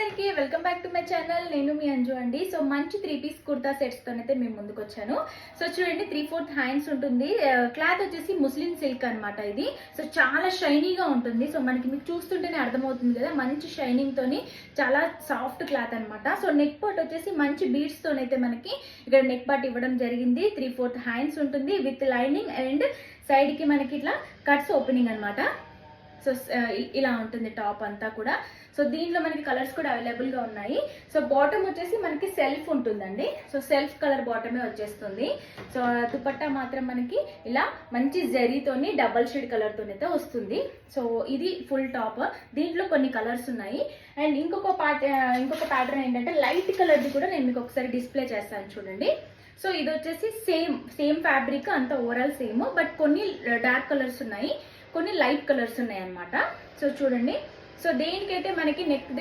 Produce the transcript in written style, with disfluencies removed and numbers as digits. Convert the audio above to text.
అందరికీ welcome back to my channel. నేను మీ అంజు అండి. సో మంచి 3 పీస్ కుర్తా సెట్స్ తోనైతే మేము ముందుకు వచ్చాను. సో చూడండి 3/4 హ్యాండ్స్ ఉంటుంది. క్లాత్ వచ్చేసి ముస్లిం సిల్క్ అనమాట ఇది. సో చాలా షైనీగా ఉంటుంది. సో మీకు చూస్తుంటేనే అర్థమవుతుంది కదా, మంచి షైనింగ్ తోని చాలా సాఫ్ట్ క్లాత్ అనమాట. సో నెక్ పార్ట్ వచ్చేసి మంచి బీడ్స్ తోనైతే మనకి ఇక్కడ నెక్ పార్ట్ ఇవ్వడం జరిగింది. 3/4 హ్యాండ్స్ ఉంటుంది విత్ లైనింగ్ అండ్ సైడ్ కి మనకి ఇట్లా కట్స్ ఓపెనింగ్ అనమాట. సో ఇలా ఉంటుంది టాప్ అంతా కూడా. సో దీంట్లో మనకి కలర్స్ కూడా అవైలబుల్గా ఉన్నాయి. సో బాటమ్ వచ్చేసి మనకి సెల్ఫ్ ఉంటుందండి. సో సెల్ఫ్ కలర్ బాటమే వచ్చేస్తుంది. సో దుపట్టా మాత్రం మనకి ఇలా మంచి జరీతోని డబల్ షేడ్ కలర్తోనైతే వస్తుంది. సో ఇది ఫుల్ టాప్. దీంట్లో కొన్ని కలర్స్ ఉన్నాయి. అండ్ ఇంకొక ప్యాటర్న్ ఏంటంటే లైట్ కలర్ది కూడా నేను మీకు ఒకసారి డిస్ప్లే చేస్తాను చూడండి. సో ఇది వచ్చేసి సేమ్ ఫ్యాబ్రిక్ అంతా ఓవరాల్ సేమ్, బట్ కొన్ని డార్క్ కలర్స్ ఉన్నాయి, కొన్ని లైట్ కలర్స్ ఉన్నాయి అన్నమాట. సో చూడండి, సో దేనికైతే మనకి నెక్